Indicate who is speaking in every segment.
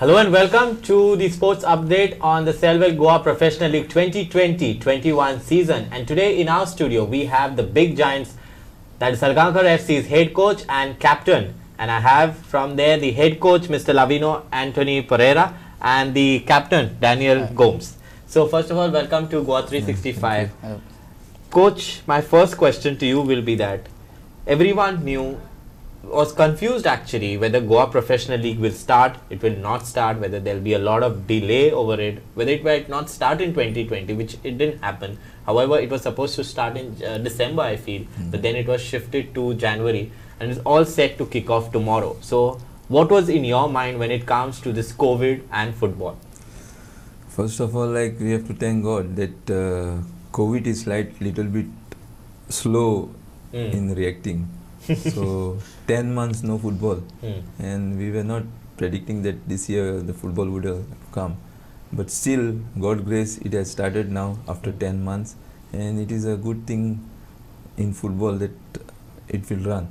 Speaker 1: Hello and welcome to the sports update on the Selvel Goa Professional League 2020-21 season. And today in our studio we have the big giants, that is Salgaonkar FC's head coach and captain. And I have from there the head coach Mr. Lavino Anthony Pereira and the captain Daniel Gomes. So first of all, welcome to Goa 365. Coach, my first question to you will be that everyone was confused actually whether Goa Professional League will start, it will not start, whether there will be a lot of delay over it, whether it might not start in 2020, which it didn't happen. However, it was supposed to start in December, I feel, but then it was shifted to January and is all set to kick off tomorrow. So what was in your mind when it comes to this COVID and football?
Speaker 2: First of all, we have to thank God that COVID is little bit slow in reacting. So 10 months no football, and we were not predicting that this year the football would have come, but still God grace it has started now after 10 months, and it is a good thing in football that it will run.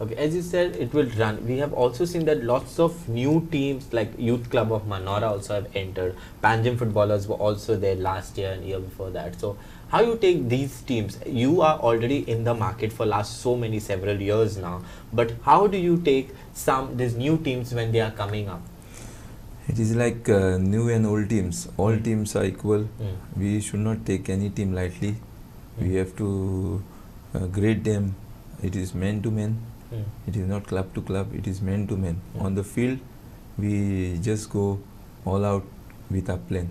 Speaker 1: Okay, as you said, it will run. We have also seen that lots of new teams like Youth Club of Manora also have entered. Panjim footballers were also there last year and year before that. So how you take these teams? You are already in the market for several years now. But how do you take these new teams when they are coming up?
Speaker 2: It is like new and old teams. All teams are equal. We should not take any team lightly. We have to grade them. It is man to man. It is not club to club. It is man to man. On the field, we just go all out with our plan.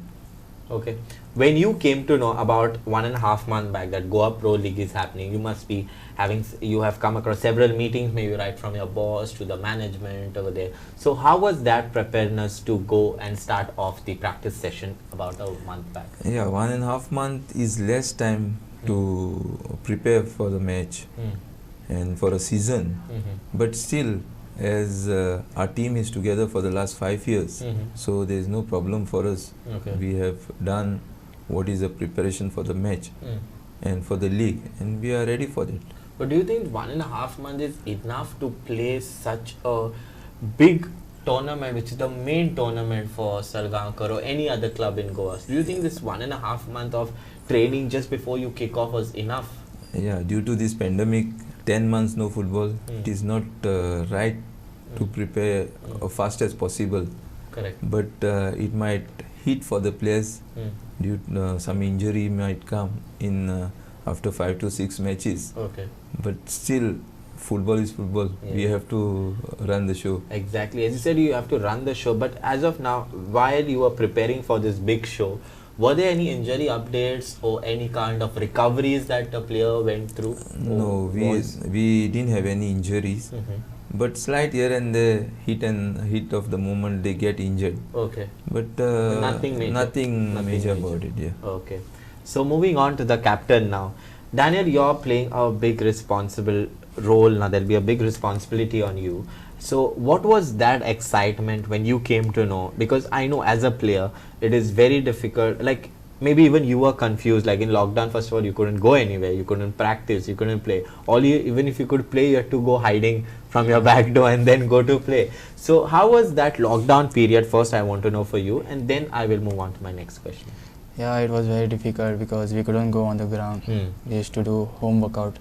Speaker 1: Okay. When you came to know about 1.5 months back that Goa Pro League is happening, you have come across several meetings, maybe right from your boss to the management over there. So how was that preparedness to go and start off the practice session about a month back?
Speaker 2: Yeah, 1.5 months is less time to prepare for the match and for a season. But still, as our team is together for the last 5 years, so there is no problem for us.
Speaker 1: Okay.
Speaker 2: We have done what is the preparation for the match and for the league, and we are ready for it.
Speaker 1: But do you think 1.5 months is enough to play such a big tournament, which is the main tournament for Salgaonkar or any other club in Goa? Do you think this 1.5 months of training just before you kick off was enough?
Speaker 2: Yeah, due to this pandemic, 10 months no football, it is not right to prepare as fast as possible.
Speaker 1: Correct.
Speaker 2: But it might hit for the players due to some injury might come in after 5 to 6 matches.
Speaker 1: Okay.
Speaker 2: But still, football is football.
Speaker 1: Yeah.
Speaker 2: We have to run the show.
Speaker 1: Exactly. As you said, you have to run the show. But as of now, while you were preparing for this big show, were there any injury updates or any kind of recoveries that the player went through?
Speaker 2: No, we didn't have any injuries. But slight here and there, hit of the moment they get injured.
Speaker 1: Okay.
Speaker 2: But
Speaker 1: nothing
Speaker 2: major about it. Yeah.
Speaker 1: Okay. So moving on to the captain now. Daniel, you're playing a big responsible role now. There'll be a big responsibility on you. So what was that excitement when you came to know? Because I know as a player, it is very difficult. Like maybe even you were confused. Like in lockdown, first of all, you couldn't go anywhere. You couldn't practice. You couldn't play. Even if you could play, you had to go hiding from your back door and then go to play. So how was that lockdown period? First, I want to know for you, and then I will move on to my next question.
Speaker 3: Yeah, it was very difficult because we couldn't go on the ground. We used to do home workout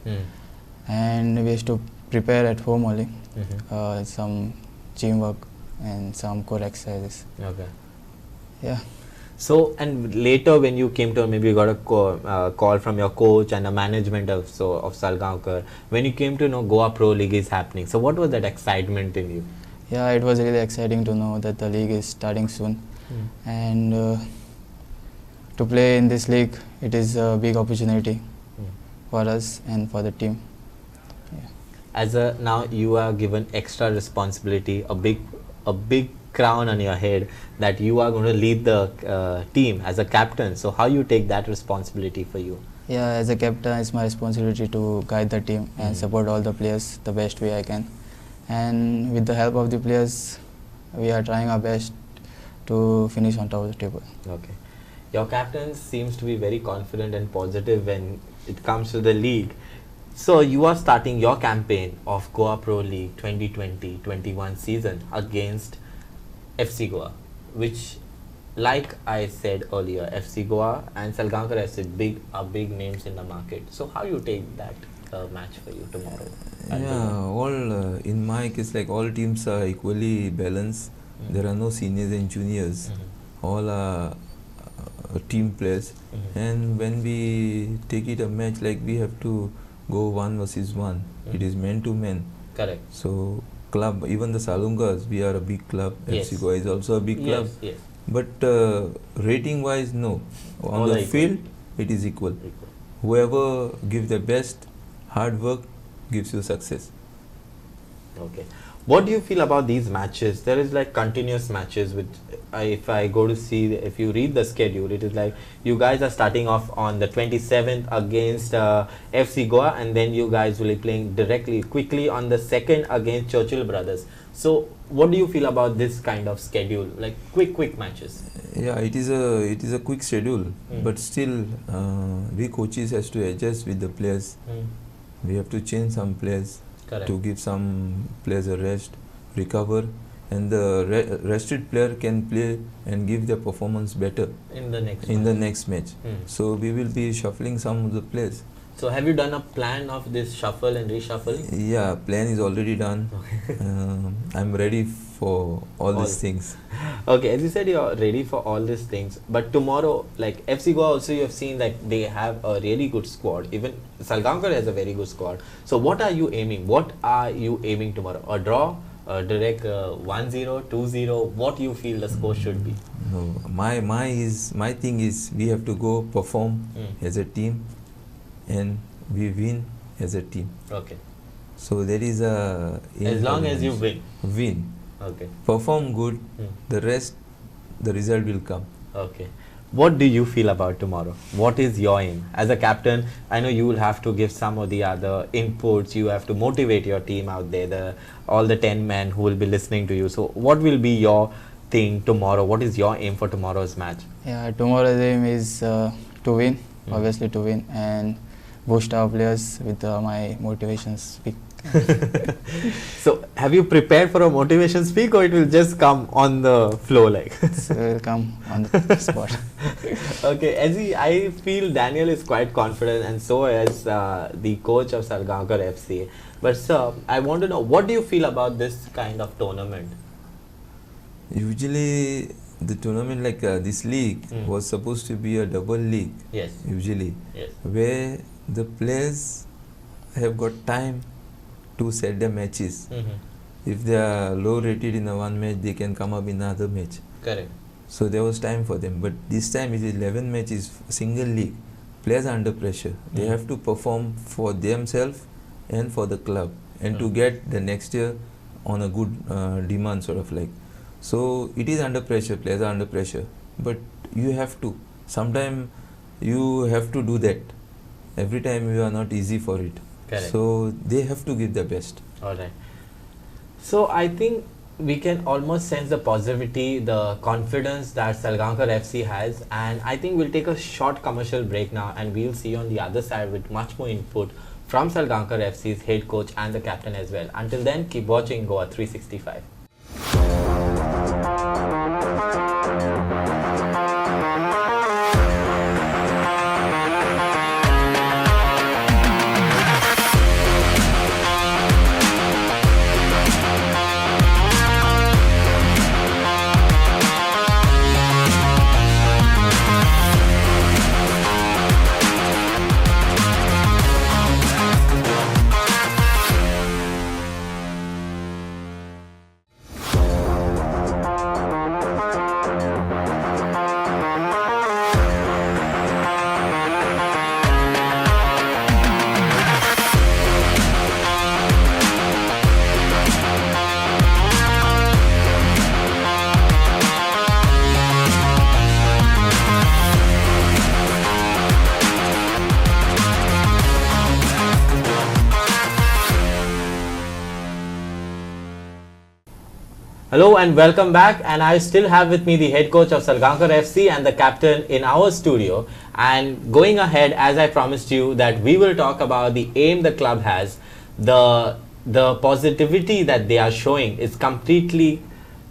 Speaker 3: and we used to prepare at home only. Some gym work and some core exercises.
Speaker 1: Okay.
Speaker 3: Yeah.
Speaker 1: So, and later when you came to, maybe you got a call from your coach and the management of Salgaonkar, when you came to know Goa Pro League is happening. So what was that excitement in you?
Speaker 3: Yeah, it was really exciting to know that the league is starting soon. And to play in this league, it is a big opportunity for us and for the team. Yeah.
Speaker 1: Now you are given extra responsibility, a big crown on your head that you are going to lead the team as a captain. So how you take that responsibility for you?
Speaker 3: Yeah, as a captain, it's my responsibility to guide the team and support all the players the best way I can. And with the help of the players, we are trying our best to finish on top of the table.
Speaker 1: Okay. Your captain seems to be very confident and positive when it comes to the league. So you are starting your campaign of Goa Pro League 2020-21 season against FC Goa, which, like I said earlier, FC Goa and Salgaonkar FC are big names in the market. So how you take that match for you tomorrow?
Speaker 2: Yeah, all in my case, like all teams are equally balanced. There are no seniors and juniors. All are team players. And when we take it a match, like we have to go 1 versus 1. It is man to man.
Speaker 1: Correct.
Speaker 2: So club, even the Salungas, we are a big club.
Speaker 1: Yes.
Speaker 2: FC Goa is also a big club.
Speaker 1: Yes.
Speaker 2: But rating wise, no. On
Speaker 1: All
Speaker 2: the
Speaker 1: are equal.
Speaker 2: field, it is equal. Whoever gives the best, hard work gives you success.
Speaker 1: Okay. What do you feel about these matches? There is like continuous matches which if I go to see, if you read the schedule, it is like you guys are starting off on the 27th against FC Goa, and then you guys will be playing quickly on the 2nd against Churchill Brothers. So what do you feel about this kind of schedule, like quick matches?
Speaker 2: Yeah, it is a quick schedule, but still we coaches has to adjust with the players. We have to change some players.
Speaker 1: Correct.
Speaker 2: To give some players a rest, recover, and the rested player can play and give their performance better
Speaker 1: in the next
Speaker 2: match. So we will be shuffling some of the players.
Speaker 1: So have you done a plan of this shuffle and reshuffling?
Speaker 2: Yeah, plan is already done. I'm ready for all these things.
Speaker 1: Okay, as you said, you're ready for all these things. But tomorrow, like FC Goa also, you have seen like they have a really good squad. Even Salgaonkar has a very good squad. So what are you aiming? What are you aiming tomorrow? A draw? A direct 1-0, 2-0? What you feel the score should be?
Speaker 2: No, my thing is we have to go perform as a team, and we win as a team.
Speaker 1: Okay.
Speaker 2: So there is a
Speaker 1: as long as you win.
Speaker 2: Win.
Speaker 1: Okay.
Speaker 2: Perform good. The rest, the result will come.
Speaker 1: Okay. What do you feel about tomorrow? What is your aim? As a captain, I know you will have to give some of the other inputs. You have to motivate your team out there, all the 10 men who will be listening to you. So what will be your thing tomorrow? What is your aim for tomorrow's match?
Speaker 3: Yeah, tomorrow's aim is to win, obviously to win, and boost our players with my motivation speak.
Speaker 1: So have you prepared for a motivation speak, or it will just come on the flow like?
Speaker 3: It will come on the spot.
Speaker 1: Okay, I feel Daniel is quite confident, and so is the coach of Salgaonkar FC. But sir, I want to know, what do you feel about this kind of tournament?
Speaker 2: Usually the tournament like this league was supposed to be a double league.
Speaker 1: Yes.
Speaker 2: Usually.
Speaker 1: Yes.
Speaker 2: Where the players have got time to set their matches. If they are low rated in one match, they can come up in another match.
Speaker 1: Correct.
Speaker 2: So there was time for them. But this time it is 11 matches, single league. Players are under pressure. They have to perform for themselves and for the club, and to get the next year on a good demand sort of like. So it is under pressure, players are under pressure. But you have to. Sometimes you have to do that. Every time you are not easy for it.
Speaker 1: Correct.
Speaker 2: So they have to give their best.
Speaker 1: Alright. So I think we can almost sense the positivity, the confidence that Salgaonkar FC has, and I think we'll take a short commercial break now, and we'll see you on the other side with much more input from Salgaonkar FC's head coach and the captain as well. Until then, keep watching Goa 365. Hello and welcome back, and I still have with me the head coach of Salgaonkar FC and the captain in our studio. And going ahead, as I promised you, that we will talk about the aim the club has, the positivity that they are showing is completely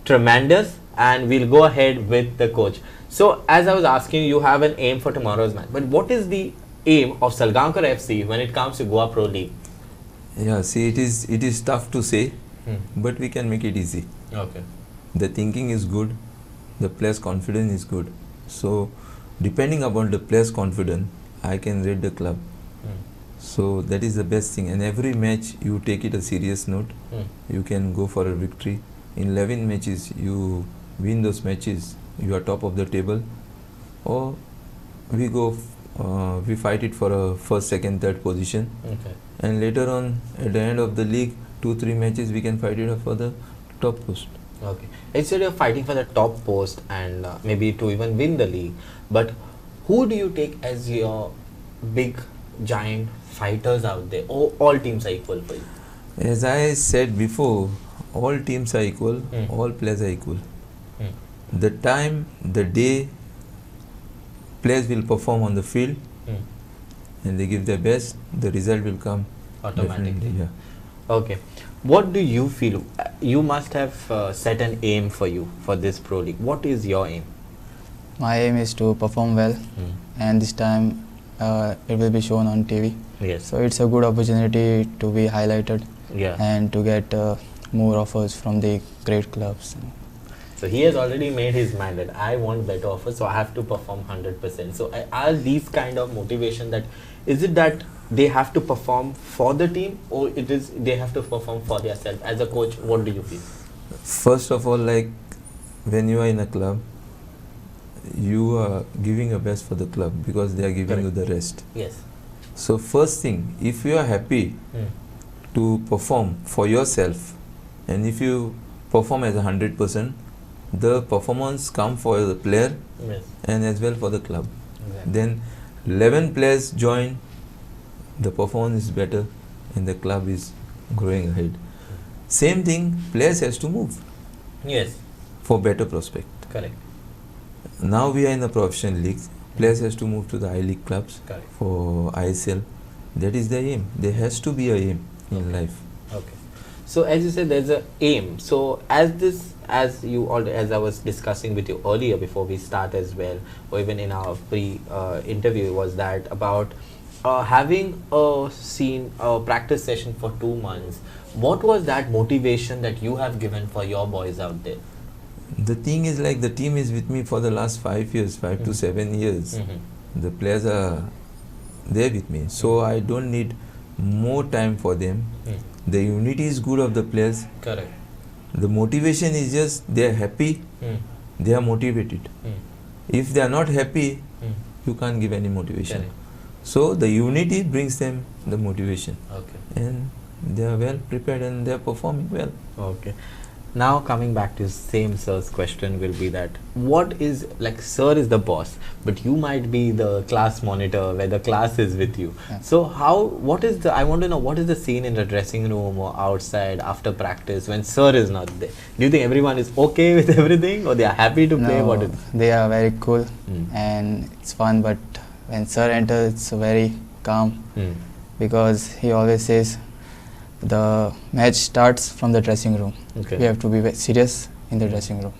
Speaker 1: tremendous, and we'll go ahead with the coach. So, as I was asking, you have an aim for tomorrow's match. But what is the aim of Salgaonkar FC when it comes to Goa Pro League?
Speaker 2: Yeah, see, it is tough to say, but we can make it easy.
Speaker 1: Okay.
Speaker 2: The thinking is good, the players' confidence is good. So, depending upon the players' confidence, I can rate the club. So that is the best thing. And every match you take it a serious note. You can go for a victory. In 11 matches, you win those matches, you are top of the table. Or we go, we fight it for a first, second, third position.
Speaker 1: Okay.
Speaker 2: And later on, at the end of the league, 2-3 matches, we can fight it for the top post.
Speaker 1: Okay. Instead of fighting for the top post and maybe to even win the league, but who do you take as your big giant fighters out there? Or all teams are equal for you?
Speaker 2: As I said before, all teams are equal, all players are equal. The time, the day, players will perform on the field and they give their best, the result will come
Speaker 1: Automatically.
Speaker 2: Yeah.
Speaker 1: Okay. What do you feel? You must have set an aim for you for this Pro League. What is your aim?
Speaker 3: My aim is to perform well, and this time it will be shown on TV.
Speaker 1: Yes.
Speaker 3: So it's a good opportunity to be highlighted
Speaker 1: Yeah.
Speaker 3: and to get more offers from the great clubs.
Speaker 1: So he has already made his mind that I want better offers, so I have to perform 100%. So are these kind of motivation that, is it that they have to perform for the team, or it is they have to perform for themselves? As a coach, what do you feel?
Speaker 2: First of all, like when you are in a club, you are giving your best for the club because they are giving you the rest.
Speaker 1: Yes.
Speaker 2: So first thing, if you are happy to perform for yourself, and if you perform as 100%, the performance comes for the player
Speaker 1: Yes.
Speaker 2: and as well for the club.
Speaker 1: Exactly.
Speaker 2: Then 11 players join, the performance is better and the club is growing ahead. Same thing, players has to move
Speaker 1: Yes.
Speaker 2: for better prospect.
Speaker 1: Correct.
Speaker 2: Now we are in the professional league. Players has to move to the I-League clubs
Speaker 1: Correct.
Speaker 2: for ISL. That is the aim. There has to be a aim in life.
Speaker 1: Okay. So as you said, there's a aim. So as I was discussing with you earlier before we start as well, or even in our pre-interview, was that about having a practice session for 2 months. What was that motivation that you have given for your boys out there?
Speaker 2: The thing is, like, the team is with me for the last 5 years, 5 to 7 years. The players are there with me. So I don't need more time for them. The unity is good of the players.
Speaker 1: Correct.
Speaker 2: The motivation is just they are happy, they are motivated. If they are not happy, you can't give any motivation.
Speaker 1: Correct.
Speaker 2: So the unity brings them the motivation.
Speaker 1: Okay.
Speaker 2: And they are well prepared and they are performing well.
Speaker 1: Okay. Now coming back to same sir's question will be that what is, like, sir is the boss, but you might be the class monitor where the class is with you.
Speaker 3: Yeah.
Speaker 1: So I want to know what is the scene in the dressing room or outside after practice when sir is not there? Do you think everyone is okay with everything, or they are happy to play?
Speaker 3: No,
Speaker 1: What is?
Speaker 3: they are very cool
Speaker 1: Mm.
Speaker 3: and it's fun, but when sir enters, it's very calm because he always says the match starts from the dressing room.
Speaker 1: Okay.
Speaker 3: We have to be serious in the dressing room.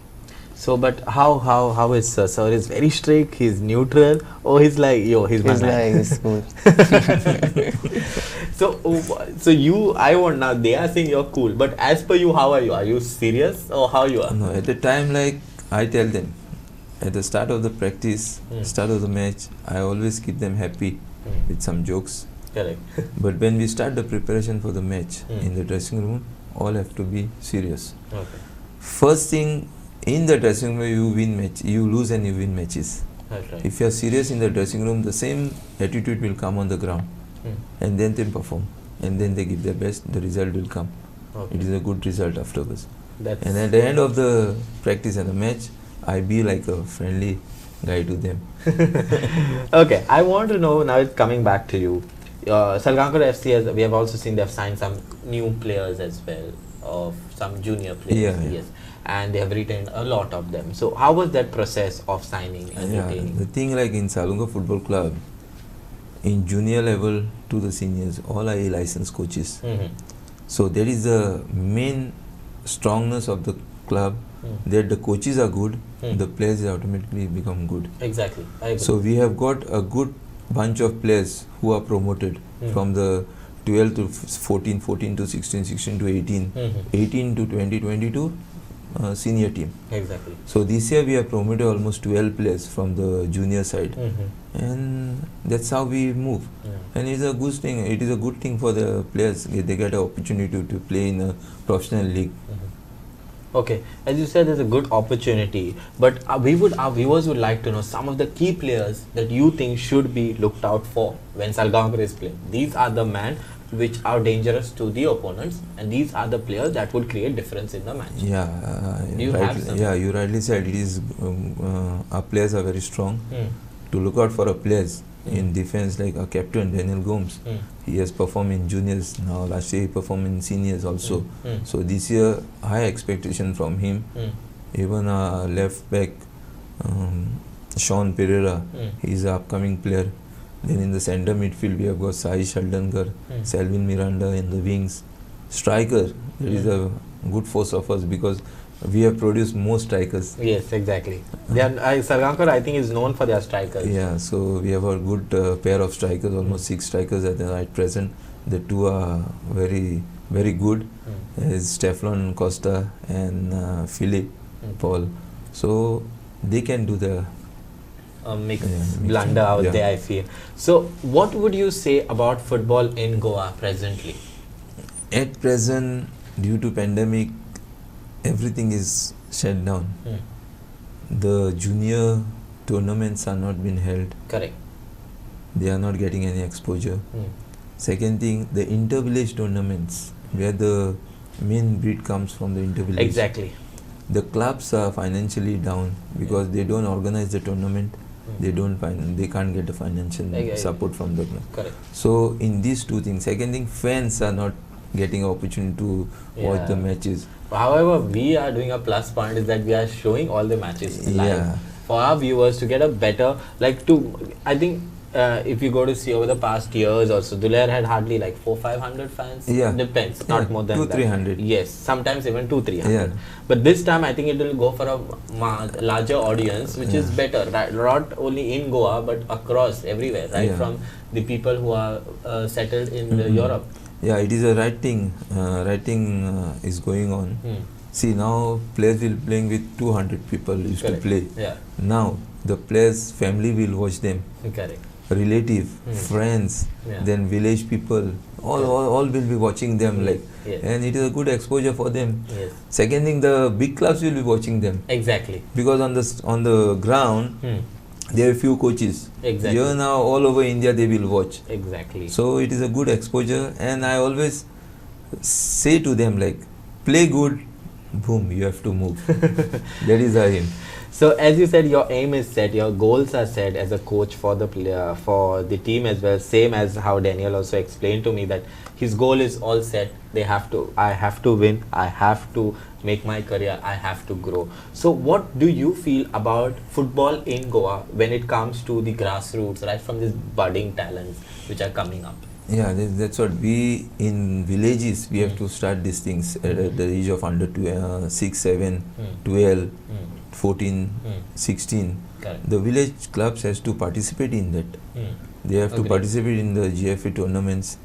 Speaker 1: So, but how is sir? Sir is very strict. He's neutral, or he's like, yo, he's my
Speaker 3: He's
Speaker 1: man.
Speaker 3: like, it's cool.
Speaker 1: So I want now. They are saying you're cool, but as per you, how are you? Are you serious or how you are?
Speaker 2: No, at the time, like, I tell them, at the start of the practice, start of the match, I always keep them happy with some jokes.
Speaker 1: Correct.
Speaker 2: But when we start the preparation for the match in the dressing room, all have to be serious.
Speaker 1: Okay.
Speaker 2: First thing, in the dressing room, you win match, you lose and you win matches.
Speaker 1: That's right.
Speaker 2: If you are serious in the dressing room, the same attitude will come on the ground, and then they perform, and then they give their best. The result will come.
Speaker 1: Okay.
Speaker 2: It is a good result afterwards.
Speaker 1: That's
Speaker 2: And at the end of the practice and the match, I be like a friendly guy to them.
Speaker 1: Okay. I want to know now. It's coming back to you. Salgaonkar FC, we have also seen they have signed some new players as well, of some junior players.
Speaker 2: Yeah.
Speaker 1: Yes. And they have retained a lot of them. So how was that process of signing and
Speaker 2: Yeah,
Speaker 1: retaining?
Speaker 2: the thing, like, in Salgaonkar Football Club, in junior level to the seniors, all are licensed coaches. So that is the main strongness of the club, that the coaches are good, the players automatically become good.
Speaker 1: Exactly. I agree.
Speaker 2: So we have got a good bunch of players who are promoted from the 12 to 14, 14 to 16, 16 to 18, 18 to 20, 22 senior team.
Speaker 1: Exactly.
Speaker 2: So this year we have promoted almost 12 players from the junior side, and that's how we move. And it's a good thing. It is a good thing for the players. They get an opportunity to play in a professional league.
Speaker 1: Okay, as you said, there's a good opportunity, but our viewers would like to know some of the key players that you think should be looked out for when Salgaonkar is playing. These are the men which are dangerous to the opponents, and these are the players that would create difference in the match. You have some?
Speaker 2: Yeah, you rightly said. It is our players are very strong. To look out for our players in defense, like our captain Daniel Gomes, he has performed in juniors now. Last year he performed in seniors also. So this year high expectation from him. Even our left back Sean Pereira, he is an upcoming player. Then in the center midfield we have got Sai Salgaonkar, Selvin Miranda in the wings. Striker, there is a good force of us because we have produced more strikers.
Speaker 1: Yes, exactly. Salgaonkar, I think, is known for their strikers.
Speaker 2: Yeah, so we have a good pair of strikers, almost 6 strikers at present. The two are very, very good. Is Stefan Costa and Philip Paul. So they can do the
Speaker 1: mix blunder out there, I feel. So what would you say about football in Goa presently?
Speaker 2: At present, due to pandemic, everything is shut down. The junior tournaments are not being held.
Speaker 1: Correct.
Speaker 2: They are not getting any exposure. Second thing, the inter-village tournaments, where the main breed comes from the inter-village.
Speaker 1: Exactly.
Speaker 2: The clubs are financially down because they don't organize the tournament. They can't get the financial support from the club.
Speaker 1: Correct.
Speaker 2: So in these two things, second thing, fans are not getting an opportunity to watch the matches.
Speaker 1: However, we are doing a plus point is that we are showing all the matches live for our viewers to get a better, I think if you go to see over the past years also, Duler had hardly like 400-500 fans. Depends, not more than
Speaker 2: 200-300.
Speaker 1: Yes, sometimes even 200-300.
Speaker 2: Yeah.
Speaker 1: But this time I think it will go for a larger audience, which is better, right? Not only in Goa but across everywhere, right? From the people who are settled in Europe.
Speaker 2: Yeah, it is a right thing. Right thing is going on. See, now players will playing with 200 people used to play. Now the players' family will watch them.
Speaker 1: Correct.
Speaker 2: Relative, friends, then village people, all will be watching them and it is a good exposure for them. Second thing, the big clubs will be watching them.
Speaker 1: Exactly.
Speaker 2: Because on the ground there are few coaches.
Speaker 1: Exactly.
Speaker 2: Here now all over India they will watch.
Speaker 1: Exactly.
Speaker 2: So it is a good exposure, and I always say to them play good, boom, you have to move. That is our aim.
Speaker 1: So as you said, your aim is set, your goals are set as a coach for the player, for the team as well. Same as how Daniel also explained to me that his goal is all set. I have to win. I have to make my career. I have to grow. So what do you feel about football in Goa when it comes to the grassroots, right from these budding talents which are coming up?
Speaker 2: Yeah, that's what we in villages we have to start these things at the age of under 6, 7, 12, 14, 16.
Speaker 1: Correct.
Speaker 2: The village clubs has to participate in that. They have to participate in the GFA tournaments.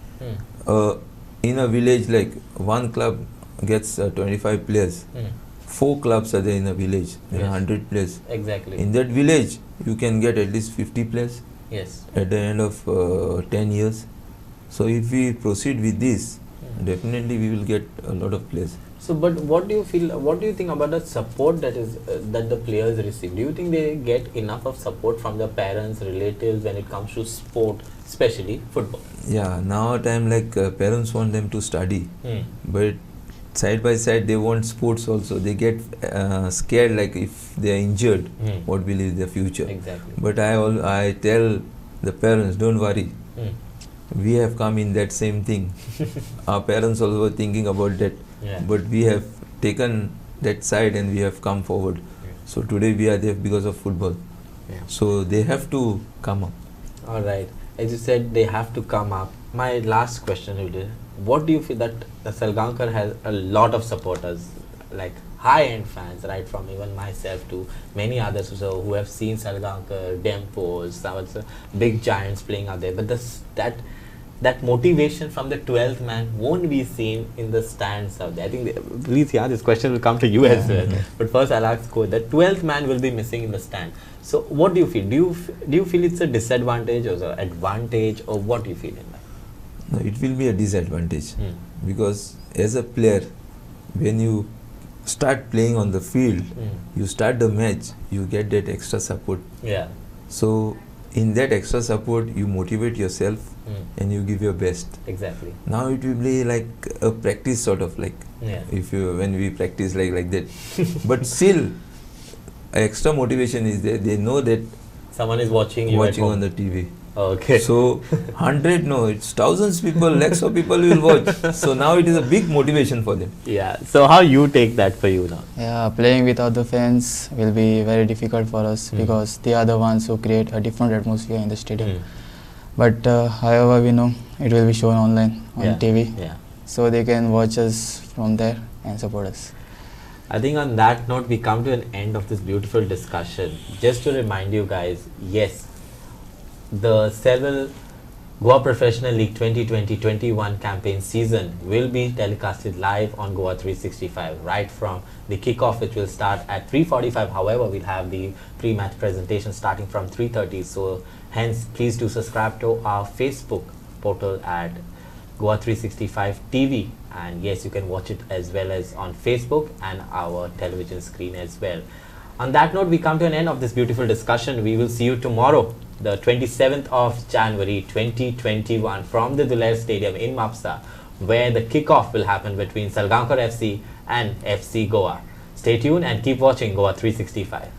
Speaker 2: In a village, one club gets 25 players. 4 clubs are there in a village. There are 100 players.
Speaker 1: Exactly.
Speaker 2: In that village, you can get at least 50 players.
Speaker 1: Yes.
Speaker 2: At the end of 10 years. So if we proceed with this, definitely we will get a lot of players.
Speaker 1: So, but what do you feel? What do you think about the support that the players receive? Do you think they get enough of support from their parents, relatives when it comes to sport, especially football?
Speaker 2: Yeah, now time parents want them to study, but side by side they want sports also. They get scared if they are injured, what will be the future?
Speaker 1: Exactly.
Speaker 2: But I tell the parents, don't worry. We have come in that same thing. Our parents also were thinking about that. But we have taken that side and we have come forward. So today we are there because of football. So they have to come up.
Speaker 1: All right. As you said, they have to come up. My last question is, what do you feel that the Salgaonkar has a lot of supporters? high-end fans, right from even myself to many others who have seen Salgaonkar, Dempos, some of the big giants playing out there. But that motivation from the 12th man won't be seen in the stands out there. I think, please, this question will come to you as well. But first I'll ask Coach, the 12th man will be missing in the stand. So what do you feel? Do you feel it's a disadvantage or an advantage, or what do you feel in that?
Speaker 2: No, it will be a disadvantage because as a player, when you start playing on the field, you start the match, you get that extra support.
Speaker 1: Yeah.
Speaker 2: So in that extra support, you motivate yourself and you give your best.
Speaker 1: Exactly.
Speaker 2: Now it will be like a practice sort of like when we practice like that. But still, extra motivation is there. They know that
Speaker 1: someone is watching you
Speaker 2: on the TV.
Speaker 1: Okay.
Speaker 2: So 100, no, it's thousands people, lakhs of people will watch. So now it is a big motivation for them.
Speaker 1: Yeah. So how you take that for you now?
Speaker 3: Yeah, playing without the fans will be very difficult for us because they are the ones who create a different atmosphere in the stadium. But however, we know it will be shown online on TV, so they can watch us from there and support us.
Speaker 1: I think on that note, we come to an end of this beautiful discussion. Just to remind you guys, yes, the Selvel Goa Professional League 2020-21 campaign season will be telecasted live on Goa 365 right from the kickoff, which will start at 3:45. However, we'll have the pre-match presentation starting from 3:30. So hence, please do subscribe to our Facebook portal at Goa 365 TV, and yes, you can watch it as well as on Facebook and our television screen as well. On that note, we come to an end of this beautiful discussion. We will see you tomorrow, the 27th of January 2021 from the Dulair Stadium in Mapsa, where the kickoff will happen between Salgaonkar FC and FC Goa. Stay tuned and keep watching Goa 365.